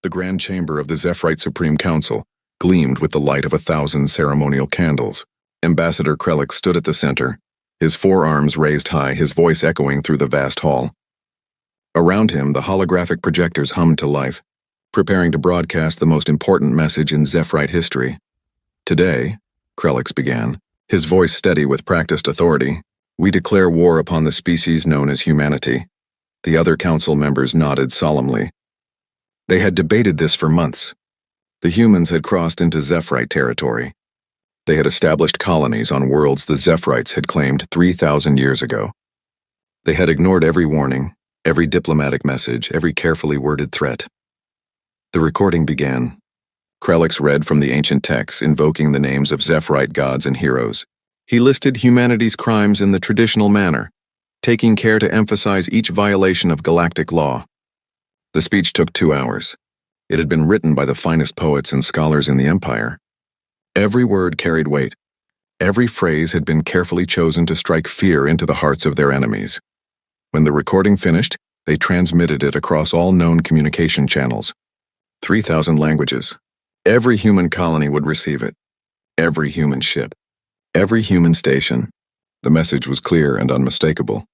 The grand chamber of the Zephyrite Supreme Council gleamed with the light of 1,000 ceremonial candles. Ambassador Krelix stood at the center, his forearms raised high, his voice echoing through the vast hall. Around him, the holographic projectors hummed to life, preparing to broadcast the most important message in Zephyrite history. Today, Krelix began, his voice steady with practiced authority, we declare war upon the species known as humanity. The other council members nodded solemnly. They had debated this for months. The humans had crossed into Zephyrite territory. They had established colonies on worlds the Zephyrites had claimed 3,000 years ago. They had ignored every warning, every diplomatic message, every carefully worded threat. The recording began. Krelix read from the ancient texts, invoking the names of Zephyrite gods and heroes. He listed humanity's crimes in the traditional manner, taking care to emphasize each violation of galactic law. The speech took 2 hours. It had been written by the finest poets and scholars in the Empire. Every word carried weight. Every phrase had been carefully chosen to strike fear into the hearts of their enemies. When the recording finished, they transmitted it across all known communication channels. 3,000 languages. Every human colony would receive it. Every human ship. Every human station. The message was clear and unmistakable.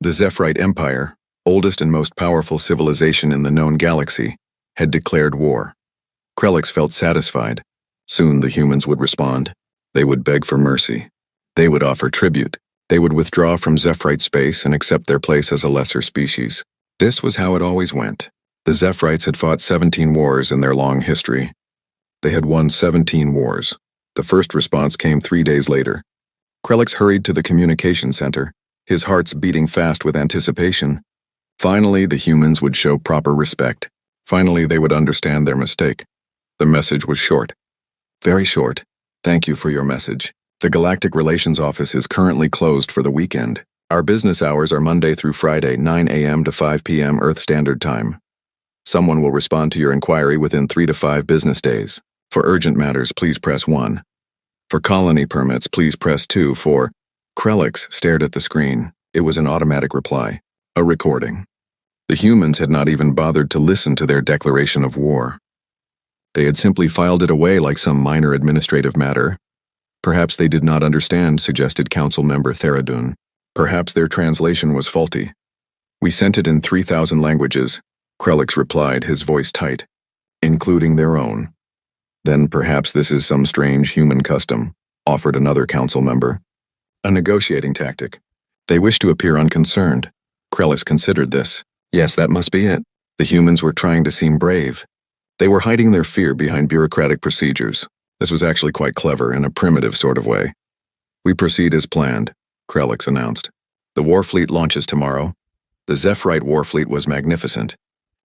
The Zephyrite Empire, oldest and most powerful civilization in the known galaxy, had declared war. Krelix felt satisfied. Soon the humans would respond. They would beg for mercy. They would offer tribute. They would withdraw from Zephyrite space and accept their place as a lesser species. This was how it always went. The Zephyrites had fought 17 wars in their long history. They had won 17 wars. The first response came 3 days later. Krelix hurried to the communication center, his heart's beating fast with anticipation. Finally, the humans would show proper respect. Finally, they would understand their mistake. The message was short. Very short. Thank you for your message. The Galactic Relations Office is currently closed for the weekend. Our business hours are Monday through Friday, 9 a.m. to 5 p.m. Earth Standard Time. Someone will respond to your inquiry within 3 to 5 business days. For urgent matters, please press 1. For colony permits, please press 2. Krelix stared at the screen. It was an automatic reply. A recording. The humans had not even bothered to listen to their declaration of war. They had simply filed it away like some minor administrative matter. Perhaps they did not understand, suggested Council Member Theradun. Perhaps their translation was faulty. We sent it in 3,000 languages, Krelix replied, his voice tight, including their own. Then perhaps this is some strange human custom, offered another council member. A negotiating tactic. They wish to appear unconcerned. Krelix considered this. Yes, that must be it. The humans were trying to seem brave. They were hiding their fear behind bureaucratic procedures. This was actually quite clever in a primitive sort of way. We proceed as planned, Krelix announced. The Warfleet launches tomorrow. The Zephyrite Warfleet was magnificent.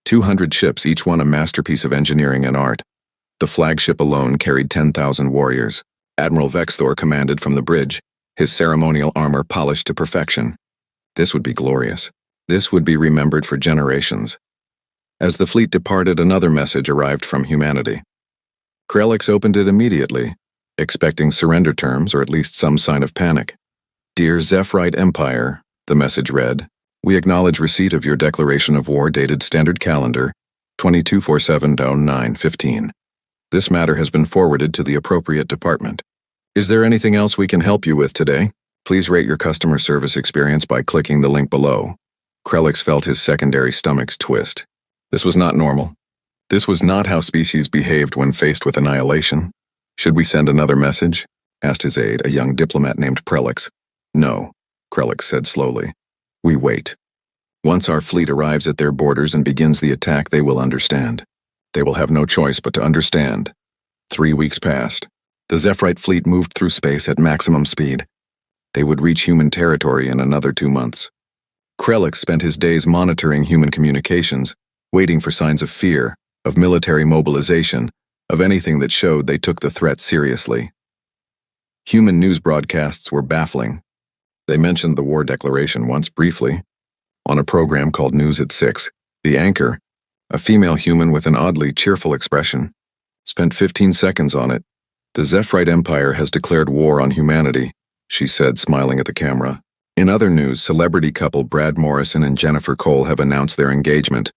200 ships, each one a masterpiece of engineering and art. The flagship alone carried 10,000 warriors. Admiral Vexthor commanded from the bridge, his ceremonial armor polished to perfection. This would be glorious. This would be remembered for generations. As the fleet departed, another message arrived from humanity. Krelix opened it immediately, expecting surrender terms or at least some sign of panic. Dear Zephyrite Empire, the message read, we acknowledge receipt of your declaration of war dated Standard Calendar 2247-09-15. This matter has been forwarded to the appropriate department. Is there anything else we can help you with today? Please rate your customer service experience by clicking the link below. Krelix felt his secondary stomachs twist. This was not normal. This was not how species behaved when faced with annihilation. Should we send another message? Asked his aide, a young diplomat named Prelix. No, Krelix said slowly. We wait. Once our fleet arrives at their borders and begins the attack, they will understand. They will have no choice but to understand. 3 weeks passed. The Zephyrite fleet moved through space at maximum speed. They would reach human territory in another 2 months. Krelix spent his days monitoring human communications, waiting for signs of fear, of military mobilization, of anything that showed they took the threat seriously. Human news broadcasts were baffling. They mentioned the war declaration once briefly. On a program called News at 6, the anchor, a female human with an oddly cheerful expression, spent 15 seconds on it. The Zephyrite Empire has declared war on humanity, she said, smiling at the camera. In other news, celebrity couple Brad Morrison and Jennifer Cole have announced their engagement.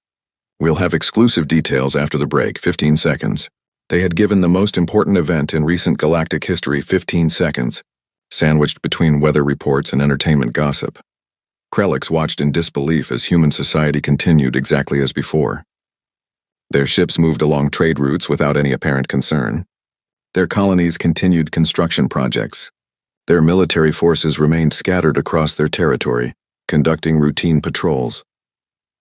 We'll have exclusive details after the break, 15 seconds. They had given the most important event in recent galactic history 15 seconds, sandwiched between weather reports and entertainment gossip. Krelix watched in disbelief as human society continued exactly as before. Their ships moved along trade routes without any apparent concern. Their colonies continued construction projects. Their military forces remained scattered across their territory, conducting routine patrols.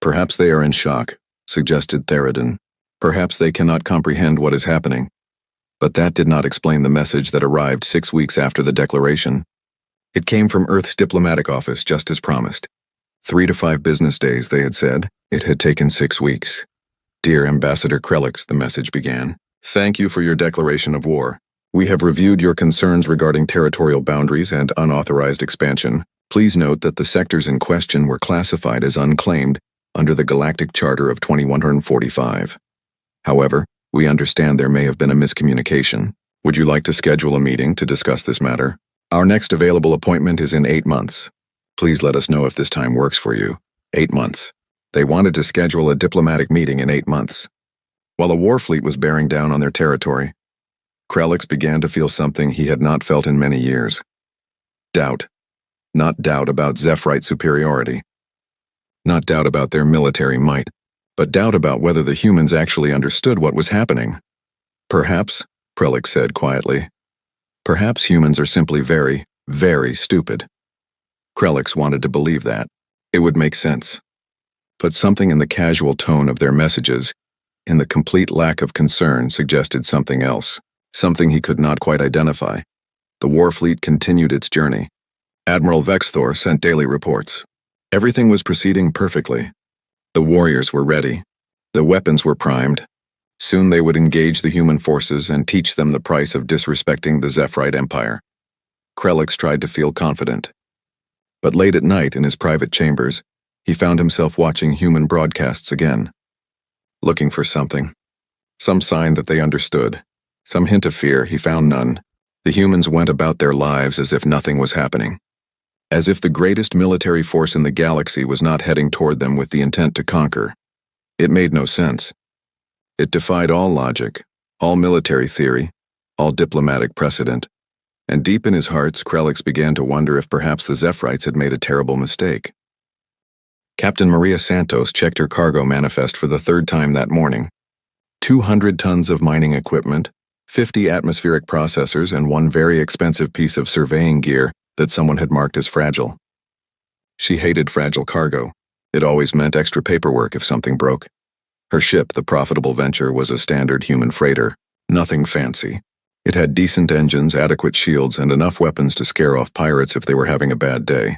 Perhaps they are in shock, suggested Theridon. Perhaps they cannot comprehend what is happening. But that did not explain the message that arrived 6 weeks after the declaration. It came from Earth's diplomatic office just as promised. 3 to 5 business days, they had said. It had taken 6 weeks. Dear Ambassador Krelix, the message began. Thank you for your declaration of war. We have reviewed your concerns regarding territorial boundaries and unauthorized expansion. Please note that the sectors in question were classified as unclaimed under the Galactic Charter of 2145. However, we understand there may have been a miscommunication. Would you like to schedule a meeting to discuss this matter? Our next available appointment is in 8 months. Please let us know if this time works for you. 8 months. They wanted to schedule a diplomatic meeting in 8 months. While a war fleet was bearing down on their territory, Krelix began to feel something he had not felt in many years. Doubt. Not doubt about Zephyrite superiority. Not doubt about their military might, but doubt about whether the humans actually understood what was happening. Perhaps, Krelix said quietly, perhaps humans are simply very, very stupid. Krelix wanted to believe that. It would make sense. But something in the casual tone of their messages, in the complete lack of concern, suggested something else, something he could not quite identify. The war fleet continued its journey. Admiral Vexthor sent daily reports. Everything was proceeding perfectly. The warriors were ready. The weapons were primed. Soon they would engage the human forces and teach them the price of disrespecting the Zephyrite Empire. Krelix tried to feel confident. But late at night in his private chambers, he found himself watching human broadcasts again. Looking for something. Some sign that they understood. Some hint of fear, he found none. The humans went about their lives as if nothing was happening. As if the greatest military force in the galaxy was not heading toward them with the intent to conquer. It made no sense. It defied all logic, all military theory, all diplomatic precedent. And deep in his heart, Krelix began to wonder if perhaps the Zephyrites had made a terrible mistake. Captain Maria Santos checked her cargo manifest for the 3rd time that morning. 200 tons of mining equipment, 50 atmospheric processors, and one very expensive piece of surveying gear that someone had marked as fragile. She hated fragile cargo. It always meant extra paperwork if something broke. Her ship, the Profitable Venture, was a standard human freighter, nothing fancy. It had decent engines, adequate shields, and enough weapons to scare off pirates if they were having a bad day.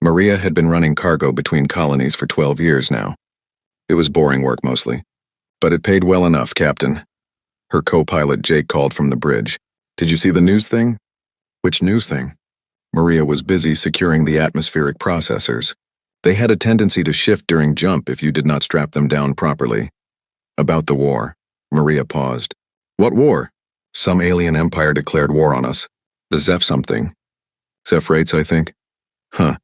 Maria had been running cargo between colonies for 12 years now. It was boring work mostly. But it paid well enough, Captain. Her co-pilot Jake called from the bridge. Did you see the news thing? Which news thing? Maria was busy securing the atmospheric processors. They had a tendency to shift during jump if you did not strap them down properly. About the war. Maria paused. What war? Some alien empire declared war on us. The Zeph something. Zephrates, I think. Huh.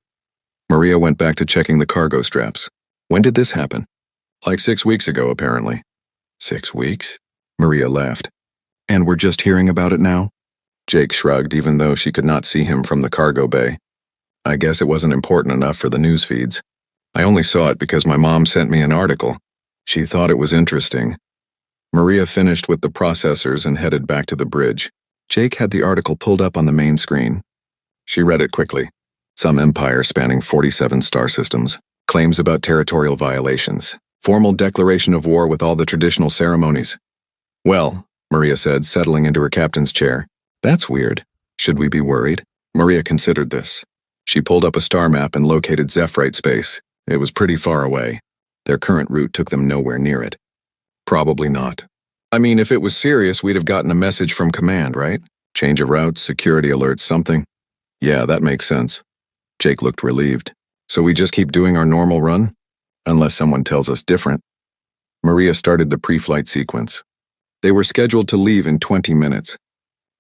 Maria went back to checking the cargo straps. When did this happen? Like 6 weeks ago, apparently. 6 weeks? Maria laughed. And we're just hearing about it now? Jake shrugged, even though she could not see him from the cargo bay. I guess it wasn't important enough for the news feeds. I only saw it because my mom sent me an article. She thought it was interesting. Maria finished with the processors and headed back to the bridge. Jake had the article pulled up on the main screen. She read it quickly. Some empire spanning 47 star systems. Claims about territorial violations. Formal declaration of war with all the traditional ceremonies. Well, Maria said, settling into her captain's chair. That's weird. Should we be worried? Maria considered this. She pulled up a star map and located Zephyrite space. It was pretty far away. Their current route took them nowhere near it. Probably not. I mean, if it was serious, we'd have gotten a message from command, right? Change of routes, security alerts, something. Yeah, that makes sense. Jake looked relieved. So we just keep doing our normal run? Unless someone tells us different. Maria started the pre-flight sequence. They were scheduled to leave in 20 minutes.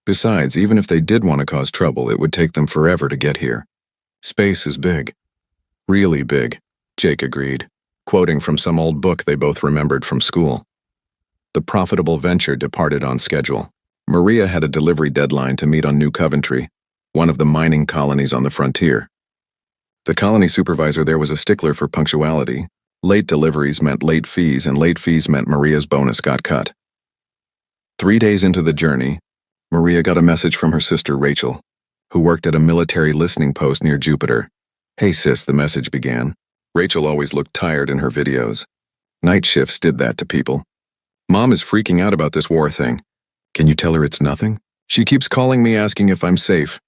Besides, even if they did want to cause trouble, it would take them forever to get here. Space is big. Really big, Jake agreed. quoting from some old book they both remembered from school. The profitable venture departed on schedule. Maria had a delivery deadline to meet on New Coventry, one of the mining colonies on the frontier. The colony supervisor there was a stickler for punctuality. Late deliveries meant late fees, and late fees meant Maria's bonus got cut. 3 days into the journey, Maria got a message from her sister Rachel, who worked at a military listening post near Jupiter. "Hey sis," the message began. Rachel always looked tired in her videos. Night shifts did that to people. "Mom is freaking out about this war thing. Can you tell her it's nothing? She keeps calling me asking if I'm safe."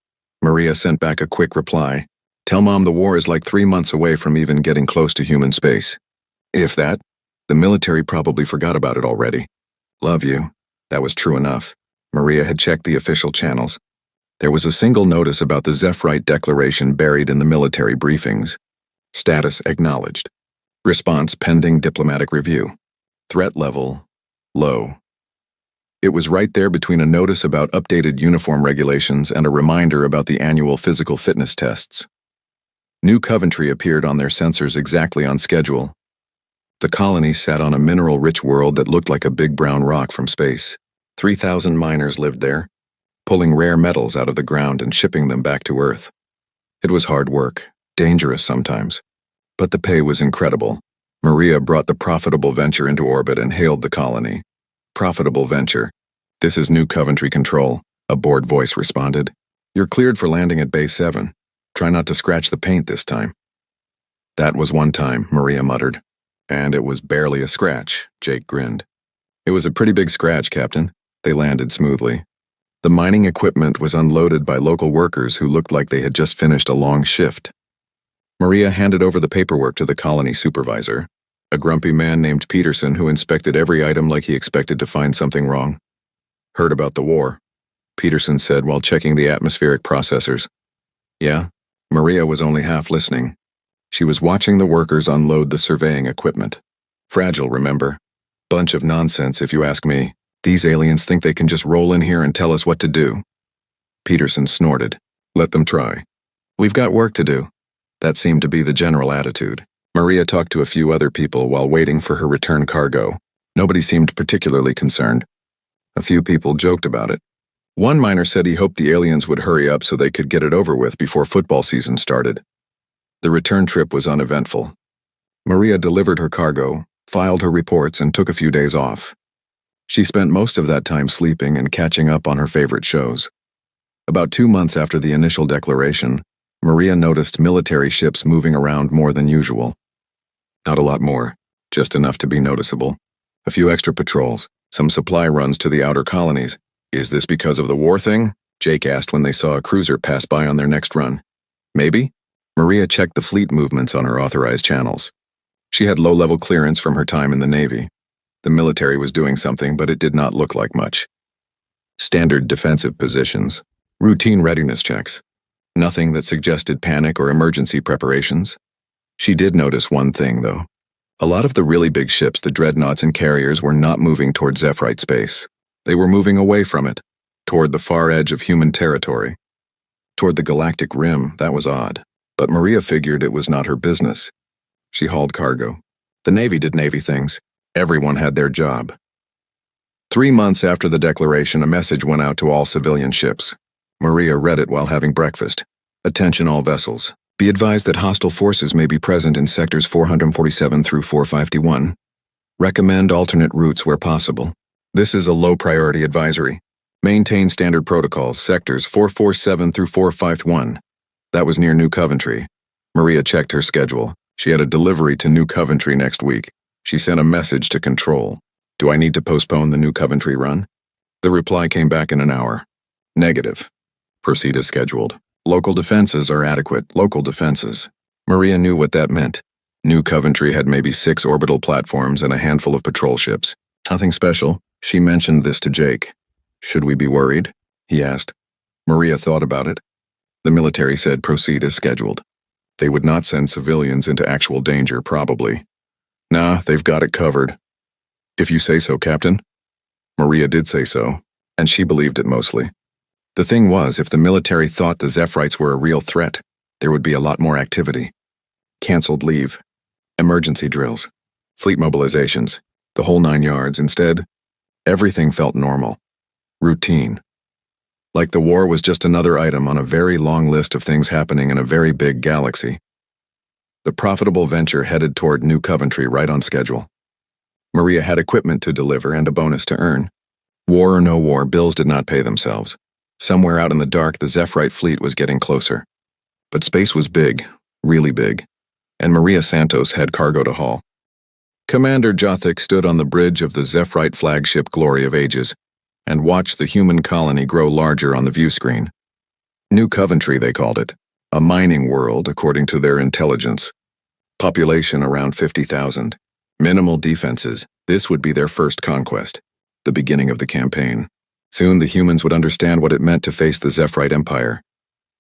Maria sent back a quick reply. "Tell Mom the war is like 3 months away from even getting close to human space. If that, the military probably forgot about it already. Love you." That was true enough. Maria had checked the official channels. There was a single notice about the HFY declaration buried in the military briefings. Status acknowledged. Response pending diplomatic review. Threat level low. It was right there between a notice about updated uniform regulations and a reminder about the annual physical fitness tests. New Coventry appeared on their sensors exactly on schedule. The colony sat on a mineral-rich world that looked like a big brown rock from space. 3,000 miners lived there, pulling rare metals out of the ground and shipping them back to Earth. It was hard work, dangerous sometimes, but the pay was incredible. Maria brought the profitable venture into orbit and hailed the colony. "Profitable venture. This is New Coventry Control," a bored voice responded. "You're cleared for landing at Base 7. Try not to scratch the paint this time." "That was one time," Maria muttered. "And it was barely a scratch," Jake grinned. "It was a pretty big scratch, Captain." They landed smoothly. The mining equipment was unloaded by local workers who looked like they had just finished a long shift. Maria handed over the paperwork to the colony supervisor, a grumpy man named Peterson who inspected every item like he expected to find something wrong. "Heard about the war," Peterson said while checking the atmospheric processors. "Yeah?" Maria was only half listening. She was watching the workers unload the surveying equipment. "Fragile, remember? Bunch of nonsense if you ask me. These aliens think they can just roll in here and tell us what to do." Peterson snorted. "Let them try. We've got work to do." That seemed to be the general attitude. Maria talked to a few other people while waiting for her return cargo. Nobody seemed particularly concerned. A few people joked about it. One miner said he hoped the aliens would hurry up so they could get it over with before football season started. The return trip was uneventful. Maria delivered her cargo, filed her reports, and took a few days off. She spent most of that time sleeping and catching up on her favorite shows. About 2 months after the initial declaration, Maria noticed military ships moving around more than usual. Not a lot more, just enough to be noticeable. A few extra patrols, some supply runs to the outer colonies. "Is this because of the war thing?" Jake asked when they saw a cruiser pass by on their next run. "Maybe?" Maria checked the fleet movements on her authorized channels. She had low-level clearance from her time in the Navy. The military was doing something, but it did not look like much. Standard defensive positions, routine readiness checks. Nothing that suggested panic or emergency preparations. She did notice one thing, though. A lot of the really big ships, the dreadnoughts and carriers, were not moving toward HFY space. They were moving away from it, toward the far edge of human territory. Toward the galactic rim, that was odd. But Maria figured it was not her business. She hauled cargo. The Navy did Navy things. Everyone had their job. 3 months after the declaration, a message went out to all civilian ships. Maria read it while having breakfast. "Attention all vessels. Be advised that hostile forces may be present in sectors 447 through 451. Recommend alternate routes where possible. This is a low-priority advisory. Maintain standard protocols, sectors 447 through 451. That was near New Coventry. Maria checked her schedule. She had a delivery to New Coventry next week. She sent a message to Control. "Do I need to postpone the New Coventry run?" The reply came back in an hour. "Negative. Proceed as scheduled. Local defenses are adequate. Local defenses." Maria knew what that meant. New Coventry had maybe 6 orbital platforms and a handful of patrol ships. Nothing special. She mentioned this to Jake. "Should we be worried?" he asked. Maria thought about it. The military said proceed as scheduled. They would not send civilians into actual danger, probably. "Nah, they've got it covered." "If you say so, Captain." Maria did say so, and she believed it mostly. The thing was, if the military thought the Zephyrites were a real threat, there would be a lot more activity. Cancelled leave. Emergency drills, fleet mobilizations, the whole 9 yards. Instead, everything felt normal, routine. Like the war was just another item on a very long list of things happening in a very big galaxy. The profitable venture headed toward New Coventry right on schedule. Maria had equipment to deliver and a bonus to earn. War or no war, bills did not pay themselves. Somewhere out in the dark, the Zephyrite fleet was getting closer. But space was big, really big, and Maria Santos had cargo to haul. Commander Jothik stood on the bridge of the Zephyrite flagship Glory of Ages and watched the human colony grow larger on the view screen. New Coventry, they called it, a mining world according to their intelligence. Population around 50,000. Minimal defenses. This would be their first conquest, the beginning of the campaign. Soon the humans would understand what it meant to face the Zephyrite Empire.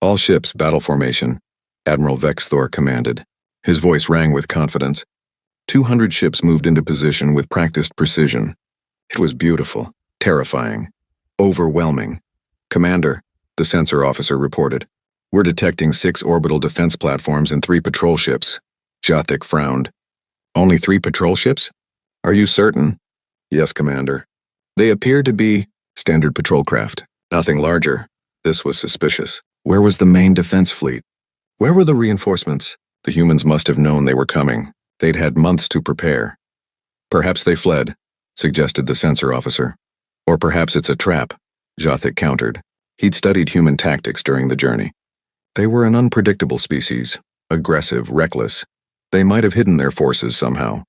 All ships, battle formation, Admiral Vexthor commanded. His voice rang with confidence. 200 ships moved into position with practiced precision. It was beautiful, terrifying, overwhelming. Commander, the sensor officer reported. We're detecting 6 orbital defense platforms and 3 patrol ships. Jothik frowned. Only 3 patrol ships? Are you certain? Yes, Commander. They appear to be standard patrol craft. Nothing larger. This was suspicious. Where was the main defense fleet? Where were the reinforcements? The humans must have known they were coming. They'd had months to prepare. Perhaps they fled, suggested the sensor officer. Or perhaps it's a trap, Jothik countered. He'd studied human tactics during the journey. They were an unpredictable species, aggressive, reckless. They might have hidden their forces somehow.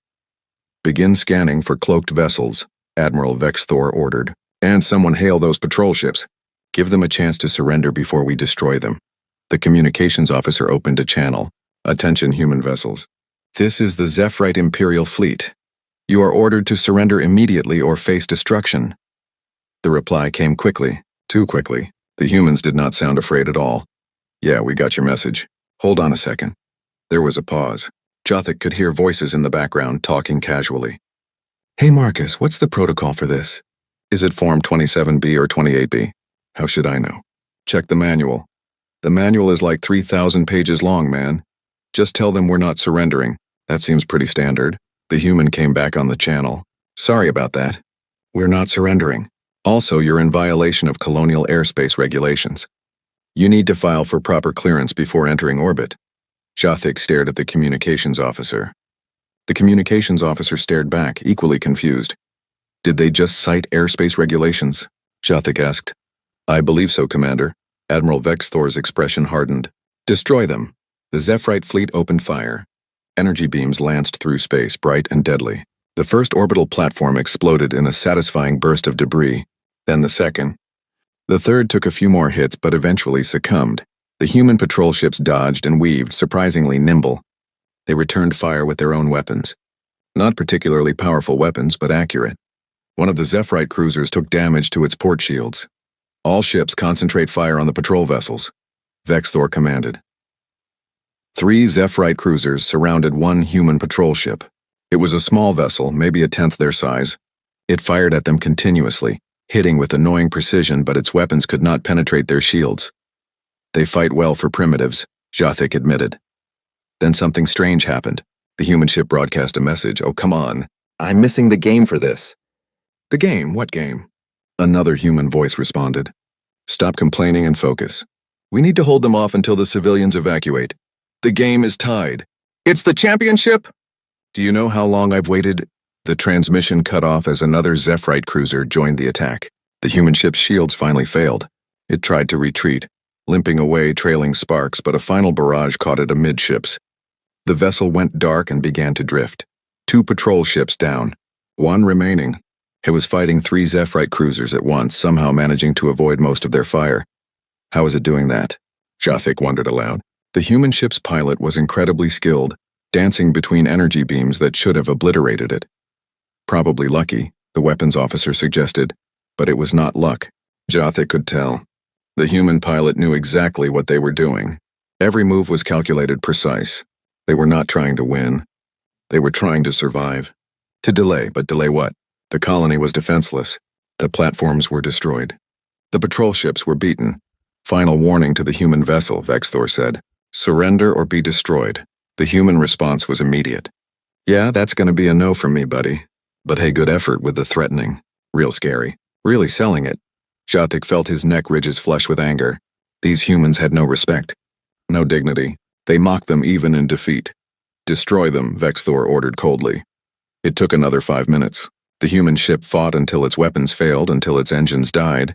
Begin scanning for cloaked vessels, Admiral Vexthor ordered. And someone hail those patrol ships. Give them a chance to surrender before we destroy them. The communications officer opened a channel. Attention, human vessels. This is the Zephyrite Imperial Fleet. You are ordered to surrender immediately or face destruction. The reply came quickly, too quickly. The humans did not sound afraid at all. Yeah, we got your message. Hold on a second. There was a pause. Jothik could hear voices in the background talking casually. Hey Marcus, what's the protocol for this? Is it Form 27B or 28B? How should I know? Check the manual. The manual is like 3,000 pages long, man. Just tell them we're not surrendering. That seems pretty standard. The human came back on the channel. Sorry about that. We're not surrendering. Also, you're in violation of colonial airspace regulations. You need to file for proper clearance before entering orbit. Jothik stared at the communications officer. The communications officer stared back, equally confused. Did they just cite airspace regulations? Jothik asked. I believe so, Commander. Admiral Vexthor's expression hardened. Destroy them. The Zephyrite fleet opened fire. Energy beams lanced through space, bright and deadly. The first orbital platform exploded in a satisfying burst of debris. Then the second. The third took a few more hits but eventually succumbed. The human patrol ships dodged and weaved, surprisingly nimble. They returned fire with their own weapons. Not particularly powerful weapons, but accurate. One of the Zephyrite cruisers took damage to its port shields. All ships concentrate fire on the patrol vessels, Vexthor commanded. 3 Zephyrite cruisers surrounded 1 human patrol ship. It was a small vessel, maybe a tenth their size. It fired at them continuously, hitting with annoying precision, but its weapons could not penetrate their shields. They fight well for primitives, Jothik admitted. Then something strange happened. The human ship broadcast a message. Oh, come on. I'm missing the game for this. The game? What game? Another human voice responded. Stop complaining and focus. We need to hold them off until the civilians evacuate. The game is tied. It's the championship? Do you know how long I've waited? The transmission cut off as another Zephyrite cruiser joined the attack. The human ship's shields finally failed. It tried to retreat, limping away, trailing sparks, but a final barrage caught it amidships. The vessel went dark and began to drift. 2 patrol ships down, 1 remaining. It was fighting 3 Zephyrite cruisers at once, somehow managing to avoid most of their fire. How is it doing that? Jothik wondered aloud. The human ship's pilot was incredibly skilled, dancing between energy beams that should have obliterated it. Probably lucky, the weapons officer suggested, but it was not luck. Jothik could tell. The human pilot knew exactly what they were doing. Every move was calculated precise. They were not trying to win. They were trying to survive. To delay, but delay what? The colony was defenseless. The platforms were destroyed. The patrol ships were beaten. Final warning to the human vessel, Vexthor said. Surrender or be destroyed. The human response was immediate. Yeah, that's gonna be a no from me, buddy. But hey, good effort with the threatening. Real scary. Really selling it. Jathik felt his neck ridges flush with anger. These humans had no respect. No dignity. They mocked them even in defeat. Destroy them, Vexthor ordered coldly. It took another 5 minutes. The human ship fought until its weapons failed, until its engines died,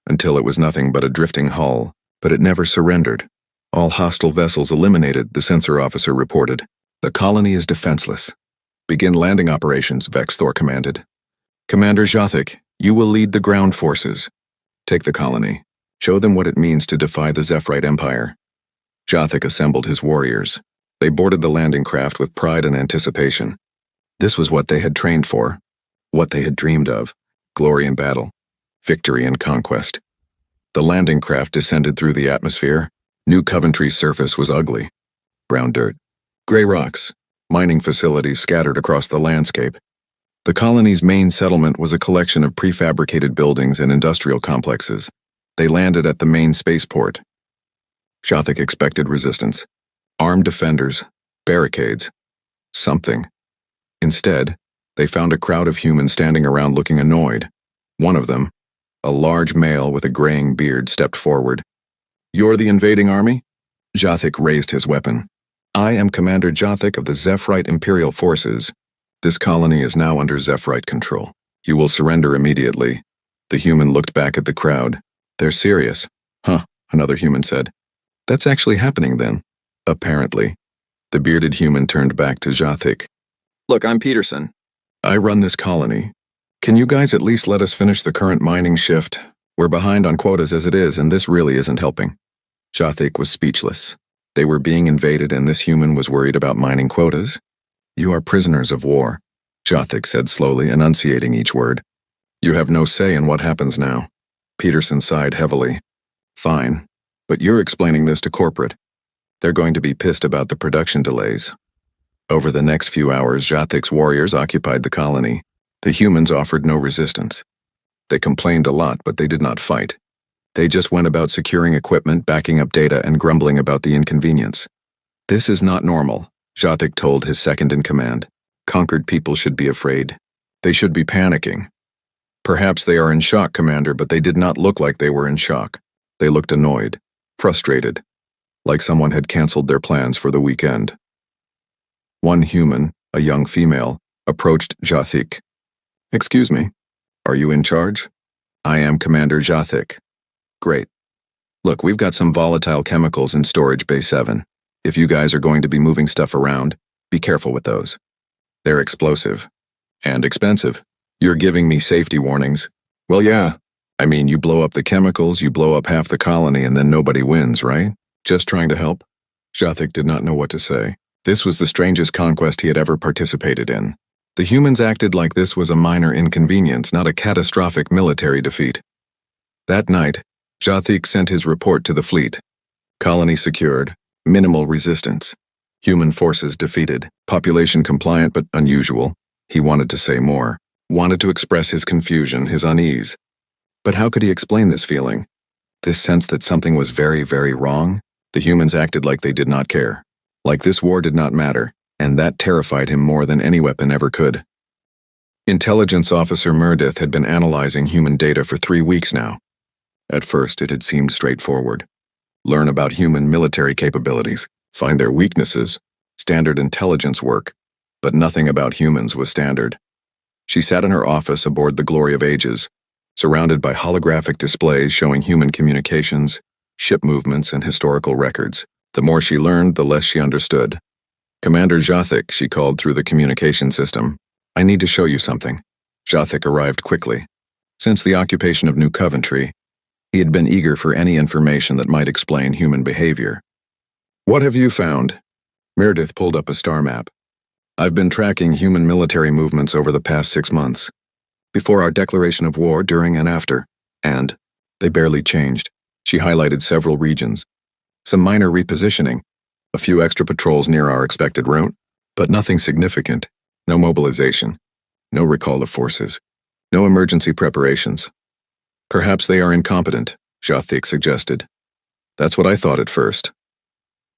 until it was nothing but a drifting hull, but it never surrendered. All hostile vessels eliminated, the sensor officer reported. The colony is defenseless. Begin landing operations, Vexthor commanded. Commander Jathik, you will lead the ground forces. Take the colony. Show them what it means to defy the Zephyrite Empire. Jathik assembled his warriors. They boarded the landing craft with pride and anticipation. This was what they had trained for, what they had dreamed of: glory in battle, victory and conquest. The landing craft descended through the atmosphere. New Coventry's surface was ugly. Brown dirt, gray rocks, mining facilities scattered across the landscape. The colony's main settlement was a collection of prefabricated buildings and industrial complexes. They landed at the main spaceport. Jathik expected resistance. Armed defenders, barricades, something. Instead, they found a crowd of humans standing around looking annoyed. One of them, a large male with a graying beard, stepped forward. You're the invading army? Jathik raised his weapon. I am Commander Jathik of the Zephyrite Imperial Forces. This colony is now under Zephyrite control. You will surrender immediately. The human looked back at the crowd. They're serious. Huh, another human said. That's actually happening then. Apparently. The bearded human turned back to Jathik. Look, I'm Peterson. I run this colony. Can you guys at least let us finish the current mining shift? We're behind on quotas as it is, and this really isn't helping. Jathik was speechless. They were being invaded and this human was worried about mining quotas? You are prisoners of war, Jathik said slowly, enunciating each word. You have no say in what happens now. Peterson sighed heavily. Fine, but you're explaining this to corporate. They're going to be pissed about the production delays. Over the next few hours, Jathik's warriors occupied the colony. The humans offered no resistance. They complained a lot, but they did not fight. They just went about securing equipment, backing up data, and grumbling about the inconvenience. This is not normal, Jathik told his second-in-command. Conquered people should be afraid. They should be panicking. Perhaps they are in shock, Commander, but they did not look like they were in shock. They looked annoyed, frustrated, like someone had canceled their plans for the weekend. One human, a young female, approached Jathik. Excuse me, are you in charge? I am Commander Jathik. Great. Look, we've got some volatile chemicals in Storage Bay 7. If you guys are going to be moving stuff around, be careful with those. They're explosive. And expensive. You're giving me safety warnings. Well, yeah. I mean, you blow up the chemicals, you blow up half the colony, and then nobody wins, right? Just trying to help? Jathik did not know what to say. This was the strangest conquest he had ever participated in. The humans acted like this was a minor inconvenience, not a catastrophic military defeat. That night, Jathik sent his report to the fleet. Colony secured. Minimal resistance. Human forces defeated. Population compliant but unusual. He wanted to say more. Wanted to express his confusion, his unease. But how could he explain this feeling? This sense that something was very, very wrong? The humans acted like they did not care. Like this war did not matter, and that terrified him more than any weapon ever could. Intelligence Officer Meredith had been analyzing human data for 3 weeks now. At first, it had seemed straightforward. Learn about human military capabilities, find their weaknesses, standard intelligence work, but nothing about humans was standard. She sat in her office aboard the Glory of Ages, surrounded by holographic displays showing human communications, ship movements, and historical records. The more she learned, the less she understood. Commander Jathik, she called through the communication system. I need to show you something. Jathik arrived quickly. Since the occupation of New Coventry, he had been eager for any information that might explain human behavior. What have you found? Meredith pulled up a star map. I've been tracking human military movements over the past 6 months. Before our declaration of war, during and after. And they barely changed. She highlighted several regions. Some minor repositioning. A few extra patrols near our expected route. But nothing significant. No mobilization. No recall of forces. No emergency preparations. Perhaps they are incompetent, Jathik suggested. That's what I thought at first.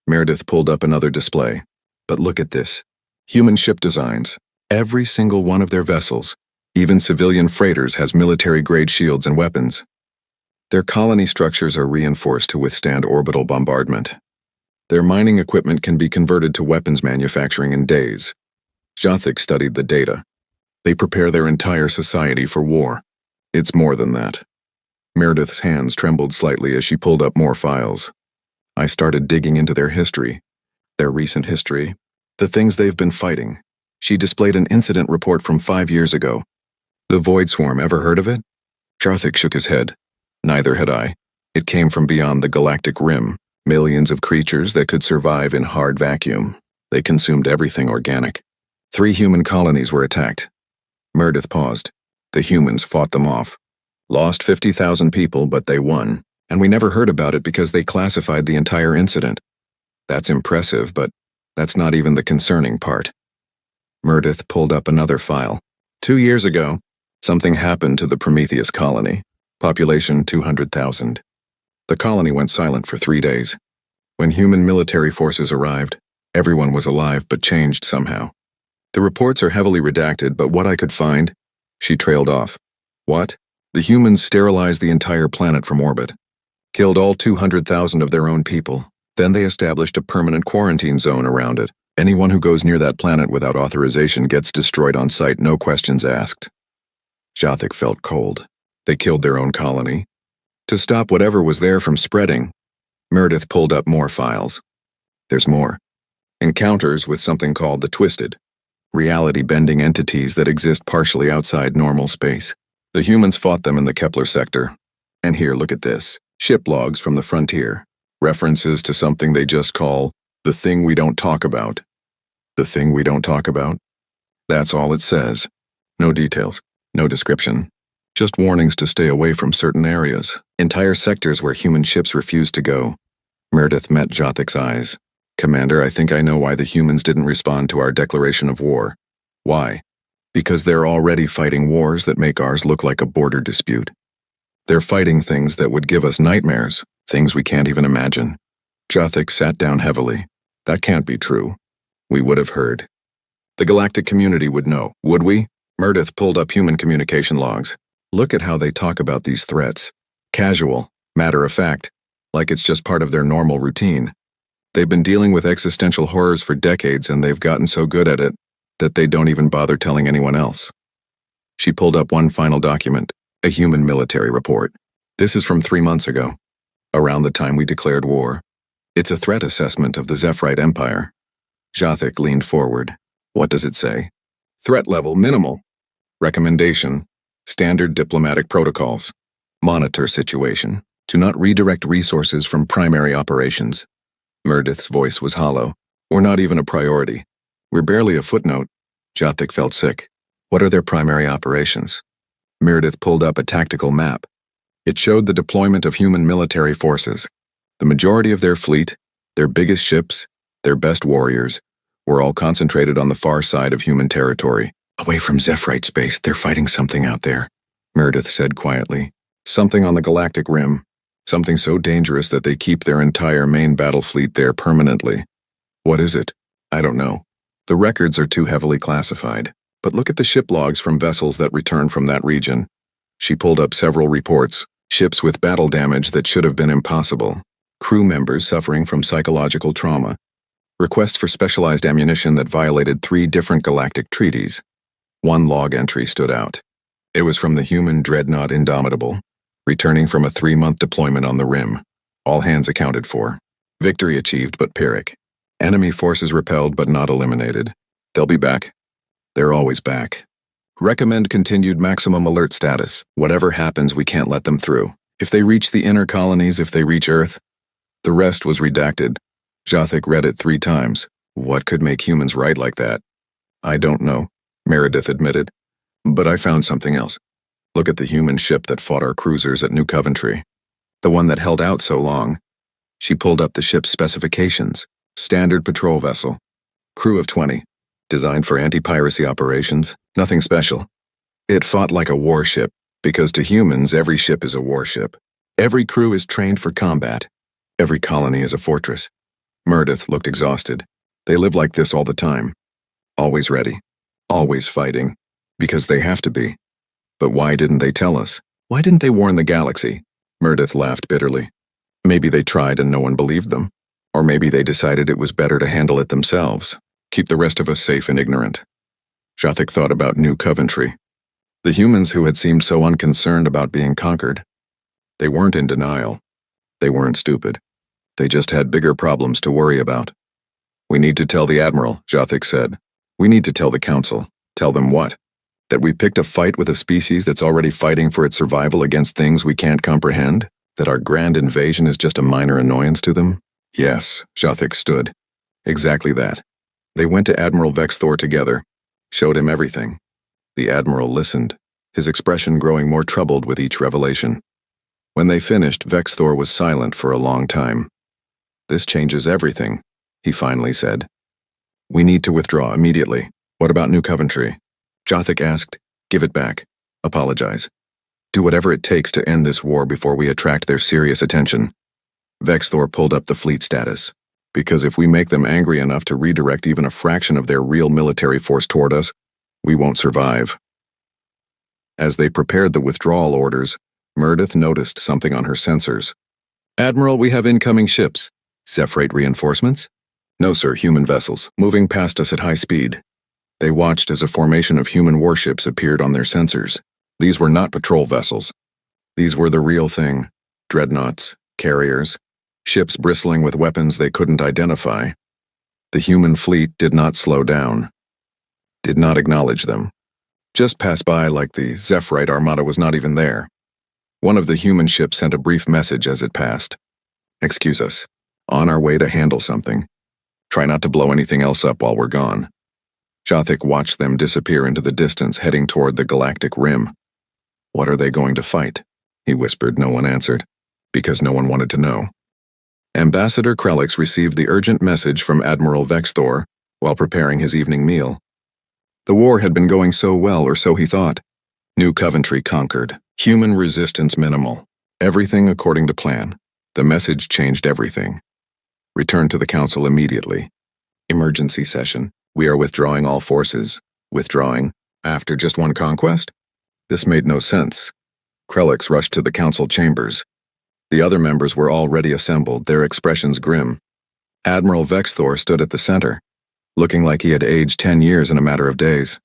Meredith pulled up another display. But look at this. Human ship designs. Every single one of their vessels, even civilian freighters, has military-grade shields and weapons. Their colony structures are reinforced to withstand orbital bombardment. Their mining equipment can be converted to weapons manufacturing in days. Jothik studied the data. They prepare their entire society for war. It's more than that. Meredith's hands trembled slightly as she pulled up more files. I started digging into their history, their recent history, the things they've been fighting. She displayed an incident report from 5 years ago. The Void Swarm, ever heard of it? Jothik shook his head. Neither had I. It came from beyond the galactic rim, millions of creatures that could survive in hard vacuum. They consumed everything organic. 3 human colonies were attacked. Meredith paused. The humans fought them off. Lost 50,000 people, but they won, and we never heard about it because they classified the entire incident. That's impressive, but that's not even the concerning part. Meredith pulled up another file. 2 years ago, something happened to the Prometheus colony. Population 200,000. The colony went silent for 3 days. When human military forces arrived, everyone was alive but changed somehow. The reports are heavily redacted, but what I could find, she trailed off. What? The humans sterilized the entire planet from orbit. Killed all 200,000 of their own people. Then they established a permanent quarantine zone around it. Anyone who goes near that planet without authorization gets destroyed on sight, no questions asked. Jothik felt cold. They killed their own colony. To stop whatever was there from spreading, Meredith pulled up more files. There's more. Encounters with something called the Twisted. Reality-bending entities that exist partially outside normal space. The humans fought them in the Kepler sector. And here, look at this. Ship logs from the frontier. References to something they just call the thing we don't talk about. The thing we don't talk about? That's all it says. No details, no description. Just warnings to stay away from certain areas. Entire sectors where human ships refuse to go. Meredith met Jothik's eyes. Commander, I think I know why the humans didn't respond to our declaration of war. Why? Because they're already fighting wars that make ours look like a border dispute. They're fighting things that would give us nightmares, things we can't even imagine. Jothik sat down heavily. That can't be true. We would have heard. The galactic community would know, would we? Meredith pulled up human communication logs. Look at how they talk about these threats. Casual, matter of fact, like it's just part of their normal routine. They've been dealing with existential horrors for decades, and they've gotten so good at it that they don't even bother telling anyone else. She pulled up one final document, a human military report. This is from 3 months ago, around the time we declared war. It's a threat assessment of the Zephyrite Empire. Jothik leaned forward. What does it say? Threat level minimal. Recommendation: standard diplomatic protocols. Monitor situation. To not redirect resources from primary operations. Meredith's voice was hollow. We're not even a priority. We're barely a footnote. Jothik felt sick. What are their primary operations? Meredith pulled up a tactical map. It showed the deployment of human military forces. The majority of their fleet, their biggest ships, their best warriors, were all concentrated on the far side of human territory. Away from Zephyrite space, they're fighting something out there, Meredith said quietly. Something on the galactic rim. Something so dangerous that they keep their entire main battle fleet there permanently. What is it? I don't know. The records are too heavily classified. But look at the ship logs from vessels that return from that region. She pulled up several reports. Ships with battle damage that should have been impossible. Crew members suffering from psychological trauma. Requests for specialized ammunition that violated 3 different galactic treaties. One log entry stood out. It was from the human dreadnought Indomitable, returning from a 3-month deployment on the rim. All hands accounted for. Victory achieved but Pyrrhic. Enemy forces repelled but not eliminated. They'll be back. They're always back. Recommend continued maximum alert status. Whatever happens, we can't let them through. If they reach the inner colonies, if they reach Earth. The rest was redacted. Jothik read it 3 times. What could make humans write like that? I don't know, Meredith admitted. But I found something else. Look at the human ship that fought our cruisers at New Coventry. The one that held out so long. She pulled up the ship's specifications. Standard patrol vessel. Crew of 20. Designed for anti-piracy operations. Nothing special. It fought like a warship, because to humans every ship is a warship. Every crew is trained for combat. Every colony is a fortress. Meredith looked exhausted. They live like this all the time. Always ready. Always fighting. Because they have to be. But why didn't they tell us? Why didn't they warn the galaxy? Meredith laughed bitterly. Maybe they tried and no one believed them. Or maybe they decided it was better to handle it themselves. Keep the rest of us safe and ignorant. Jathik thought about New Coventry. The humans who had seemed so unconcerned about being conquered. They weren't in denial. They weren't stupid. They just had bigger problems to worry about. We need to tell the Admiral, Jathik said. We need to tell the Council. Tell them what? That we picked a fight with a species that's already fighting for its survival against things we can't comprehend? That our grand invasion is just a minor annoyance to them? Yes, Jathik stood. Exactly that. They went to Admiral Vexthor together, showed him everything. The Admiral listened, his expression growing more troubled with each revelation. When they finished, Vexthor was silent for a long time. This changes everything, he finally said. We need to withdraw immediately. What about New Coventry? Jathik asked. Give it back. Apologize. Do whatever it takes to end this war before we attract their serious attention. Vexthor pulled up the fleet status. Because if we make them angry enough to redirect even a fraction of their real military force toward us, we won't survive. As they prepared the withdrawal orders, Meredith noticed something on her sensors. Admiral, we have incoming ships. Zephrite reinforcements? No, sir, human vessels, moving past us at high speed. They watched as a formation of human warships appeared on their sensors. These were not patrol vessels. These were the real thing. Dreadnoughts, carriers, ships bristling with weapons they couldn't identify. The human fleet did not slow down. Did not acknowledge them. Just passed by like the Zephrite armada was not even there. One of the human ships sent a brief message as it passed. Excuse us. On our way to handle something. Try not to blow anything else up while we're gone. Jathik watched them disappear into the distance, heading toward the galactic rim. What are they going to fight? He whispered. No one answered, because no one wanted to know. Ambassador Krelix received the urgent message from Admiral Vexthor while preparing his evening meal. The war had been going so well, or so he thought. New Coventry conquered. Human resistance minimal. Everything according to plan. The message changed everything. Return to the Council immediately. Emergency session. We are withdrawing all forces. Withdrawing? After just one conquest? This made no sense. Krelix rushed to the Council chambers. The other members were already assembled, their expressions grim. Admiral Vexthor stood at the center, looking like he had aged 10 years in a matter of days.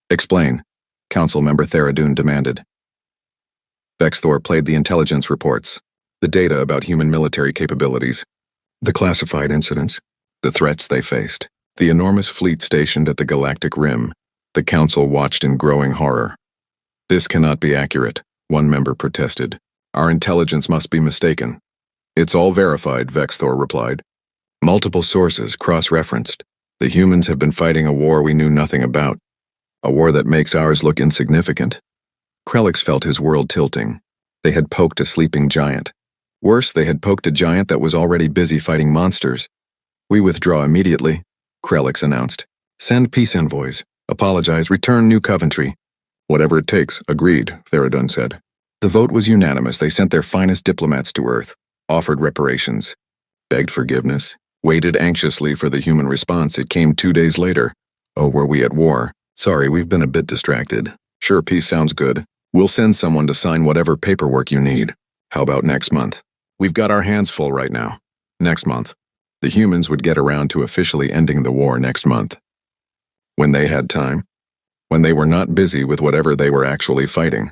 Explain, Council Member Theradune demanded. Vexthor played the intelligence reports, the data about human military capabilities, the classified incidents, the threats they faced, the enormous fleet stationed at the galactic rim. The Council watched in growing horror. This cannot be accurate, one member protested. Our intelligence must be mistaken. It's all verified, Vexthor replied. Multiple sources, cross-referenced. The humans have been fighting a war we knew nothing about. A war that makes ours look insignificant. Krelix felt his world tilting. They had poked a sleeping giant. Worse, they had poked a giant that was already busy fighting monsters. We withdraw immediately, Krelix announced. Send peace envoys. Apologize, return New Coventry. Whatever it takes, agreed, Theradune said. The vote was unanimous. They sent their finest diplomats to Earth, offered reparations, begged forgiveness, waited anxiously for the human response. It came 2 days later. Oh, were we at war? Sorry, we've been a bit distracted. Sure, peace sounds good. We'll send someone to sign whatever paperwork you need. How about next month? We've got our hands full right now. Next month. The humans would get around to officially ending the war next month. When they had time. When they were not busy with whatever they were actually fighting.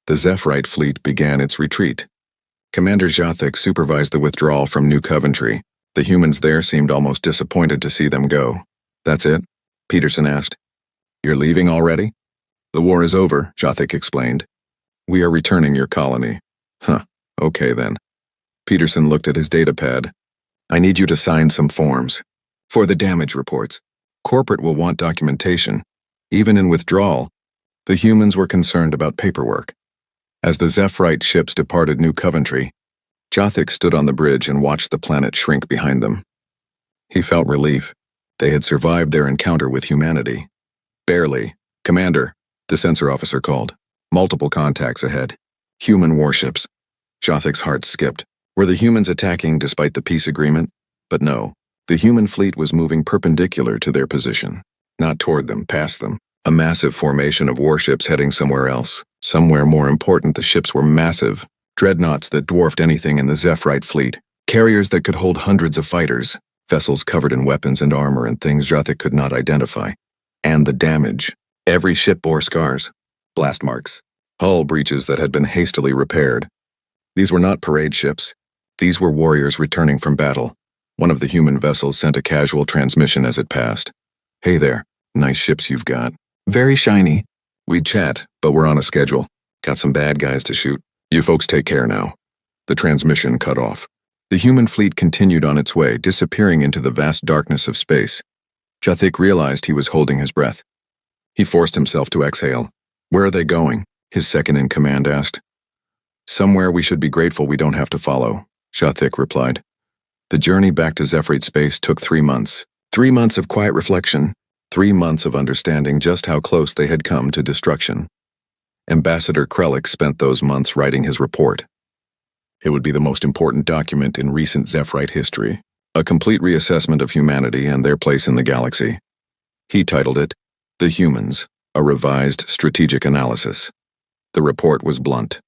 The Zephrite fleet began its retreat. Commander Jathik supervised the withdrawal from New Coventry. The humans there seemed almost disappointed to see them go. That's it? Peterson asked. You're leaving already? The war is over, Jathik explained. We are returning your colony. Huh, okay then. Peterson looked at his datapad. I need you to sign some forms. For the damage reports. Corporate will want documentation. Even in withdrawal, the humans were concerned about paperwork. As the Zephrite ships departed New Coventry, Jathik stood on the bridge and watched the planet shrink behind them. He felt relief. They had survived their encounter with humanity. Barely. Commander, the sensor officer called. Multiple contacts ahead. Human warships. Jathik's heart skipped. Were the humans attacking despite the peace agreement? But no. The human fleet was moving perpendicular to their position. Not toward them, past them. A massive formation of warships heading somewhere else. Somewhere more important, the ships were massive. Dreadnoughts that dwarfed anything in the Zephyrite fleet. Carriers that could hold hundreds of fighters. Vessels covered in weapons and armor and things Jathik could not identify. And the damage. Every ship bore scars. Blast marks. Hull breaches that had been hastily repaired. These were not parade ships. These were warriors returning from battle. One of the human vessels sent a casual transmission as it passed. "Hey there, nice ships you've got. Very shiny. We'd chat, but we're on a schedule. Got some bad guys to shoot. You folks take care now." The transmission cut off. The human fleet continued on its way, disappearing into the vast darkness of space. Jathik realized he was holding his breath. He forced himself to exhale. "Where are they going?" his second-in-command asked. "Somewhere we should be grateful we don't have to follow," Jathik replied. The journey back to Zephyrite space took 3 months. 3 months of quiet reflection. 3 months of understanding just how close they had come to destruction. Ambassador Krellick spent those months writing his report. It would be the most important document in recent Zephyrite history, a complete reassessment of humanity and their place in the galaxy. He titled it, "The Humans, a Revised Strategic Analysis." The report was blunt.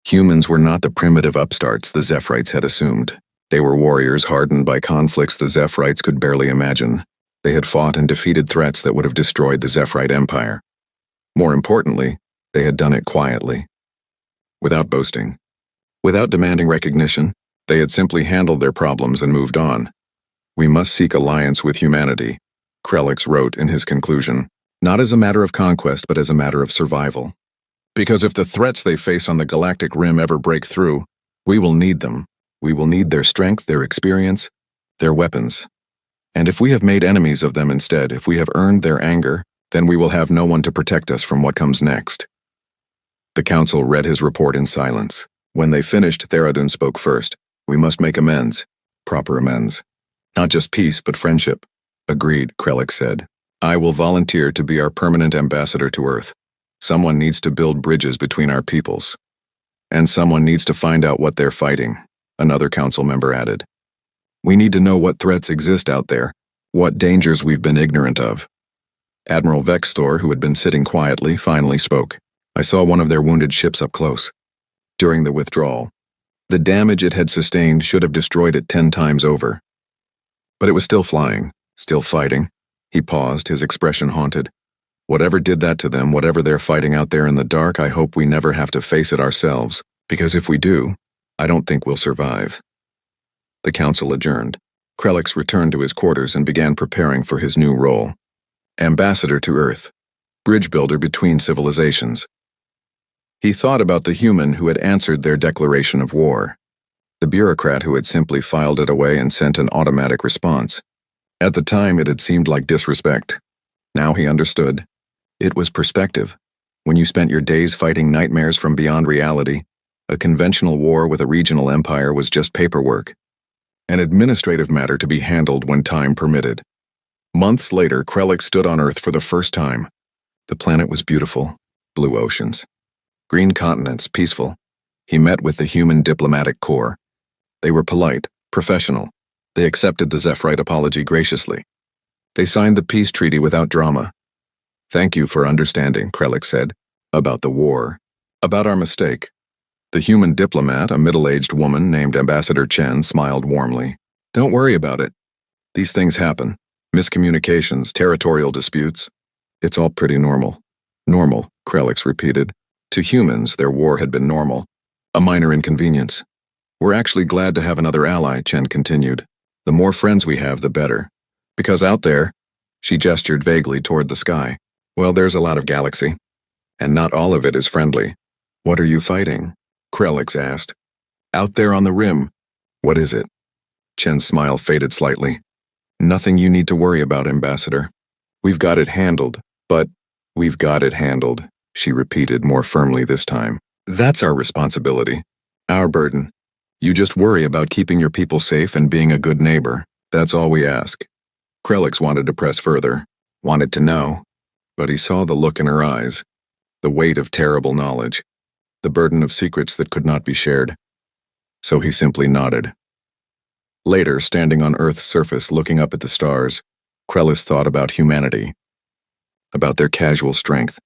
Humans were not the primitive upstarts the Zephyrites had assumed. They were warriors hardened by conflicts the Zephyrites could barely imagine. They had fought and defeated threats that would have destroyed the Zephyrite Empire. More importantly, they had done it quietly. Without boasting. Without demanding recognition, they had simply handled their problems and moved on. "We must seek alliance with humanity," Krellick wrote in his conclusion, "not as a matter of conquest but as a matter of survival. Because if the threats they face on the galactic rim ever break through, we will need them. We will need their strength, their experience, their weapons. And if we have made enemies of them instead, if we have earned their anger, then we will have no one to protect us from what comes next." The council read his report in silence. When they finished, Theradun spoke first. "We must make amends. Proper amends. Not just peace, but friendship." "Agreed," Krellick said. "I will volunteer to be our permanent ambassador to Earth. Someone needs to build bridges between our peoples. And someone needs to find out what they're fighting," another council member added. "We need to know what threats exist out there, what dangers we've been ignorant of." Admiral Vexthor, who had been sitting quietly, finally spoke. "I saw one of their wounded ships up close. During the withdrawal. The damage it had sustained should have destroyed it 10 times over. But it was still flying, still fighting." He paused, his expression haunted. "Whatever did that to them, whatever they're fighting out there in the dark, I hope we never have to face it ourselves, because if we do, I don't think we'll survive." The council adjourned. Krellick returned to his quarters and began preparing for his new role. Ambassador to Earth. Bridge builder between civilizations. He thought about the human who had answered their declaration of war. The bureaucrat who had simply filed it away and sent an automatic response. At the time, it had seemed like disrespect. Now he understood. It was perspective. When you spent your days fighting nightmares from beyond reality, a conventional war with a regional empire was just paperwork. An administrative matter to be handled when time permitted. Months later, Krellick stood on Earth for the first time. The planet was beautiful. Blue oceans. Green continents, peaceful. He met with the human diplomatic corps. They were polite, professional. They accepted the Zephyrite apology graciously. They signed the peace treaty without drama. "Thank you for understanding," Krellick said, "about the war, about our mistake." The human diplomat, a middle-aged woman named Ambassador Chen, smiled warmly. "Don't worry about it. These things happen. Miscommunications, territorial disputes. It's all pretty normal." "Normal," Krellick repeated. To humans, their war had been normal. A minor inconvenience. "We're actually glad to have another ally," Chen continued. "The more friends we have, the better. Because out there," she gestured vaguely toward the sky, "well, there's a lot of galaxy. And not all of it is friendly." "What are you fighting?" Krellick asked. "Out there on the rim." "What is it?" Chen's smile faded slightly. "Nothing you need to worry about, Ambassador. We've got it handled, but we've got it handled," she repeated more firmly this time. "That's our responsibility. Our burden. You just worry about keeping your people safe and being a good neighbor. That's all we ask." Krellick wanted to press further, wanted to know, but he saw the look in her eyes, the weight of terrible knowledge, the burden of secrets that could not be shared. So he simply nodded. Later, standing on Earth's surface looking up at the stars, Krellick thought about humanity. about their casual strength,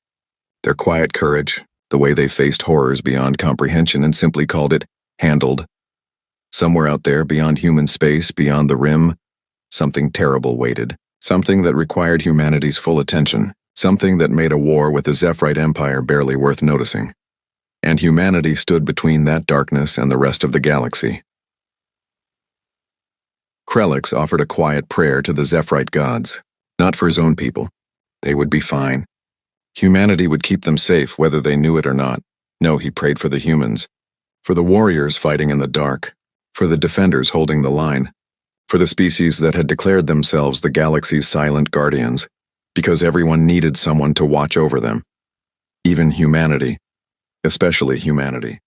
their quiet courage, the way they faced horrors beyond comprehension and simply called it handled. Somewhere out there, beyond human space, beyond the rim, something terrible waited. Something that required humanity's full attention. Something that made a war with the Zephyrite Empire barely worth noticing. And humanity stood between that darkness and the rest of the galaxy. Krelix offered a quiet prayer to the Zephyrite gods, not for his own people. They would be fine. Humanity would keep them safe whether they knew it or not. No, he prayed for the humans, for the warriors fighting in the dark, for the defenders holding the line, for the species that had declared themselves the galaxy's silent guardians, because everyone needed someone to watch over them. Even humanity, especially humanity.